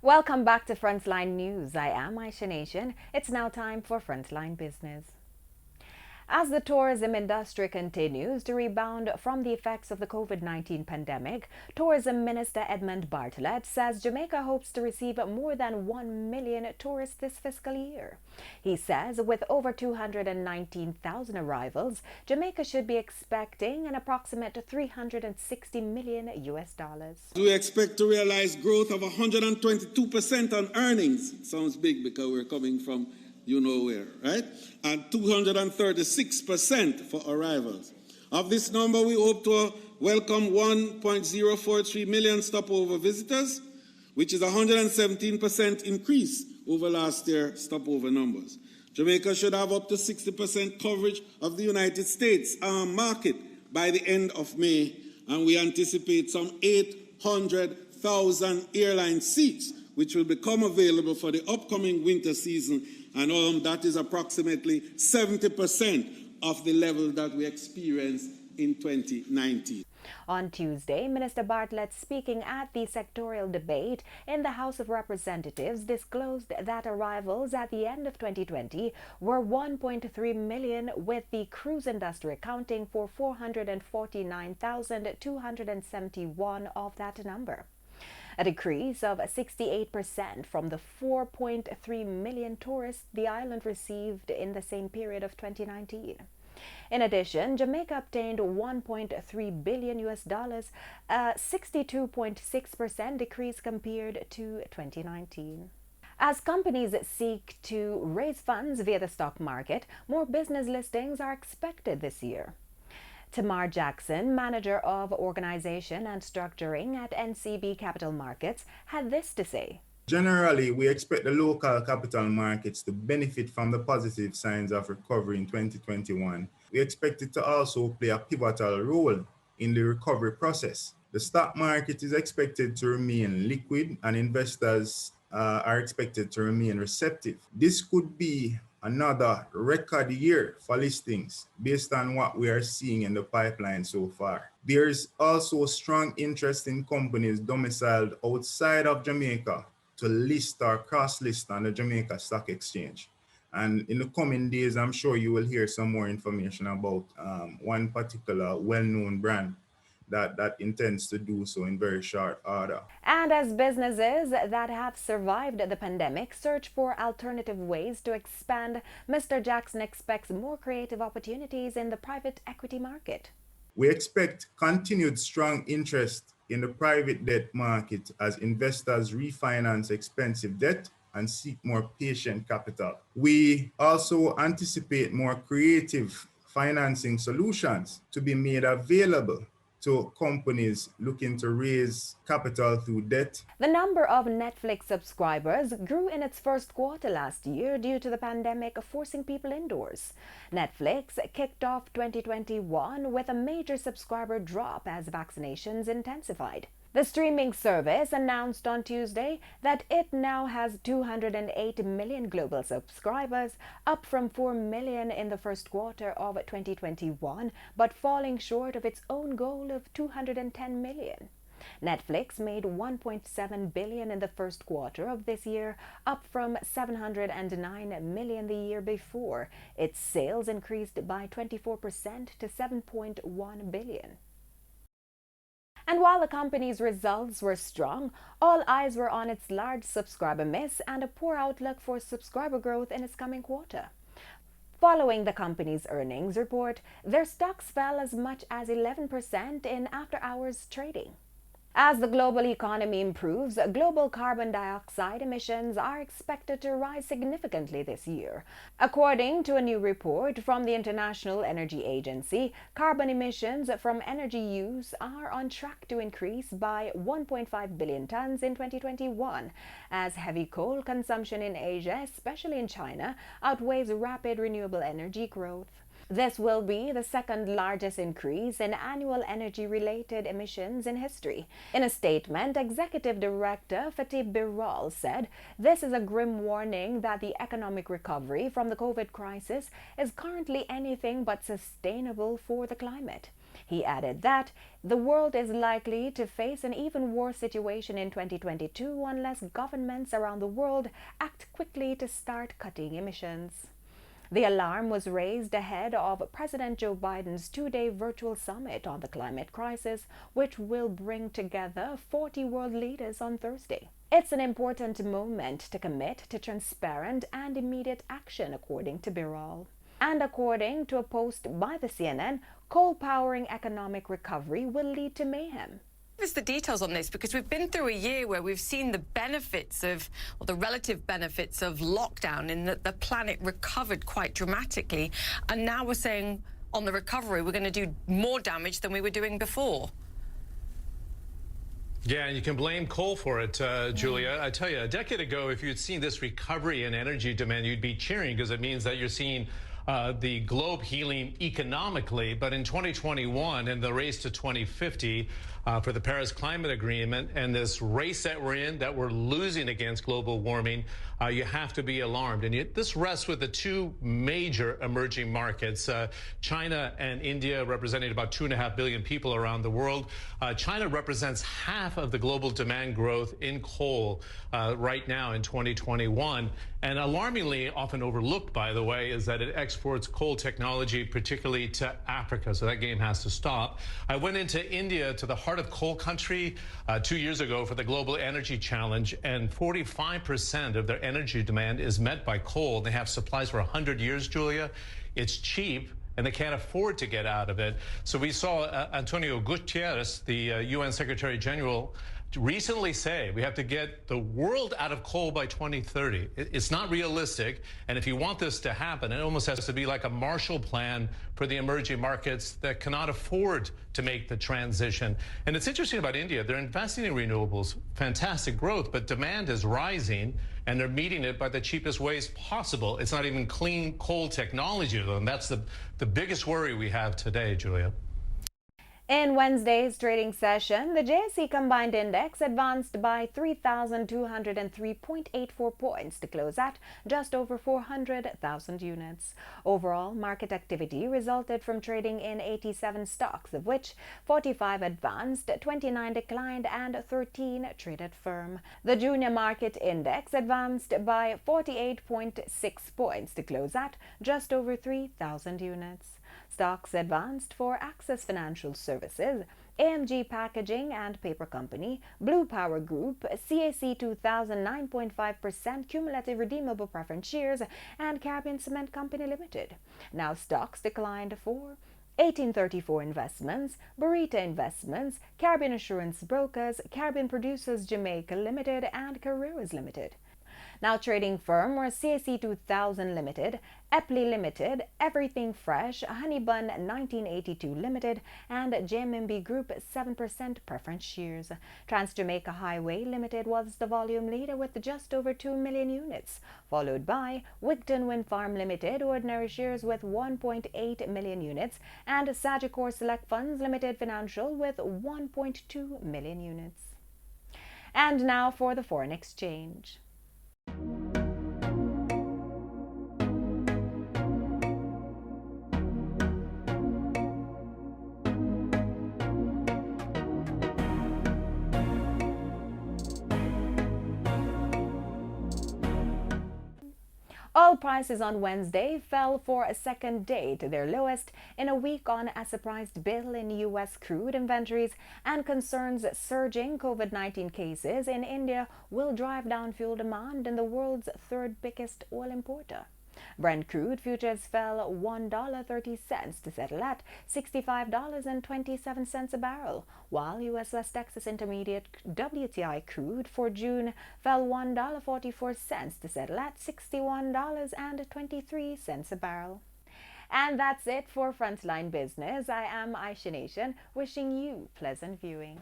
Welcome back to Frontline News. I am Aisha Nation. It's now time for Frontline Business. As the tourism industry continues to rebound from the effects of the COVID-19 pandemic, Tourism Minister Edmund Bartlett says Jamaica hopes to receive more than 1 million tourists this fiscal year. He says with over 219,000 arrivals, Jamaica should be expecting an approximate $360 million. We expect to realize growth of 122% on earnings. Sounds big because we're coming from you know where, right? And 236% for arrivals. Of this number, we hope to welcome 1.043 million stopover visitors, which is a 117% increase over last year's stopover numbers. Jamaica should have up to 60% coverage of the United States market by the end of May, and we anticipate some 800,000 airline seats, which will become available for the upcoming winter season, and that is approximately 70% of the level that we experienced in 2019. On Tuesday, Minister Bartlett, speaking at the sectorial debate in the House of Representatives, disclosed that arrivals at the end of 2020 were 1.3 million, with the cruise industry accounting for 449,271 of that number, a decrease of 68% from the 4.3 million tourists the island received in the same period of 2019. In addition, Jamaica obtained $1.3 billion, a 62.6% decrease compared to 2019. As companies seek to raise funds via the stock market, more business listings are expected this year. Tamar Jackson, Manager of Organization and Structuring at NCB Capital Markets, had this to say. Generally, we expect the local capital markets to benefit from the positive signs of recovery in 2021. We expect it to also play a pivotal role in the recovery process. The stock market is expected to remain liquid, and investors are expected to remain receptive. This could be another record year for listings based on what we are seeing in the pipeline so far. There is also strong interest in companies domiciled outside of Jamaica to list or cross-list on the Jamaica Stock Exchange. And in the coming days, I'm sure you will hear some more information about one particular well-known brand that intends to do so in very short order. And as businesses that have survived the pandemic search for alternative ways to expand, Mr. Jackson expects more creative opportunities in the private equity market. We expect continued strong interest in the private debt market as investors refinance expensive debt and seek more patient capital. We also anticipate more creative financing solutions to be made available to companies looking to raise capital through debt. The number of Netflix subscribers grew in its first quarter last year due to the pandemic forcing people indoors. Netflix kicked off 2021 with a major subscriber drop as vaccinations intensified. The streaming service announced on Tuesday that it now has 208 million global subscribers, up from 4 million in the first quarter of 2021, but falling short of its own goal of 210 million. Netflix made $1.7 billion in the first quarter of this year, up from $709 million the year before. Its sales increased by 24% to $7.1 billion. And while the company's results were strong, all eyes were on its large subscriber miss and a poor outlook for subscriber growth in its coming quarter. Following the company's earnings report, their stocks fell as much as 11% in after-hours trading. As the global economy improves, global carbon dioxide emissions are expected to rise significantly this year. According to a new report from the International Energy Agency, carbon emissions from energy use are on track to increase by 1.5 billion tons in 2021, as heavy coal consumption in Asia, especially in China, outweighs rapid renewable energy growth. This will be the second largest increase in annual energy-related emissions in history. In a statement, Executive Director Fatih Birol said, "This is a grim warning that the economic recovery from the COVID crisis is currently anything but sustainable for the climate." He added that the world is likely to face an even worse situation in 2022 unless governments around the world act quickly to start cutting emissions. The alarm was raised ahead of President Joe Biden's two-day virtual summit on the climate crisis, which will bring together 40 world leaders on Thursday. It's an important moment to commit to transparent and immediate action, according to Birol. And according to a post by the CNN, coal-powering economic recovery will lead to mayhem. Give us the details on this, because we've been through a year where we've seen the benefits of, or the relative benefits of lockdown, in that the planet recovered quite dramatically. And now we're saying on the recovery, we're going to do more damage than we were doing before. Yeah, and you can blame coal for it, Julia. I tell you, a decade ago, if you'd seen this recovery in energy demand, you'd be cheering, because it means that you're seeing the globe healing economically. But in 2021 and the race to 2050 for the Paris Climate Agreement and this race that we're in, that we're losing against global warming, you have to be alarmed. And this rests with the two major emerging markets, China and India, representing about 2.5 billion people around the world. China represents half of the global demand growth in coal right now in 2021. And alarmingly, often overlooked, by the way, is that it exports coal technology, particularly to Africa. So that game has to stop. I went into India, to the heart of coal country, 2 years ago for the Global Energy Challenge, and 45% of their energy demand is met by coal. They have supplies for 100 years, Julia. It's cheap, and they can't afford to get out of it. So we saw Antonio Guterres, the UN Secretary General, recently say we have to get the world out of coal by 2030. It's not realistic, and if you want this to happen, it almost has to be like a Marshall Plan for the emerging markets that cannot afford to make the transition. And it's interesting about India, they're investing in renewables, fantastic growth, but demand is rising, and they're meeting it by the cheapest ways possible. It's not even clean coal technology, though, and that's the biggest worry we have today, Julia. In Wednesday's trading session, the JSE Combined Index advanced by 3,203.84 points to close at just over 400,000 units. Overall, market activity resulted from trading in 87 stocks, of which 45 advanced, 29 declined, and 13 traded firm. The Junior Market Index advanced by 48.6 points to close at just over 3,000 units. Stocks advanced for Access Financial Services, AMG Packaging and Paper Company, Blue Power Group, CAC 2000 9.5% cumulative redeemable preference shares, and Caribbean Cement Company Limited. Now stocks declined for 1834 Investments, Burita Investments, Caribbean Assurance Brokers, Caribbean Producers Jamaica Limited, and Carreras Limited. Now trading firm were CAC 2000 Limited, Epley Limited, Everything Fresh, Honeybun 1982 Limited, and JMMB Group 7% preference shares. Trans-Jamaica Highway Limited was the volume leader with just over 2 million units, followed by Wigton Wind Farm Limited, ordinary shares with 1.8 million units, and Sagicor Select Funds Limited Financial with 1.2 million units. And now for the foreign exchange. Oil prices on Wednesday fell for a second day to their lowest in a week on a surprised build in U.S. crude inventories and concerns surging COVID-19 cases in India will drive down fuel demand in the world's third biggest oil importer. Brent crude futures fell $1.30 to settle at $65.27 a barrel, while U.S. West Texas Intermediate WTI crude for June fell $1.44 to settle at $61.23 a barrel. And that's it for Frontline Business. I am Aisha Nation, wishing you pleasant viewing.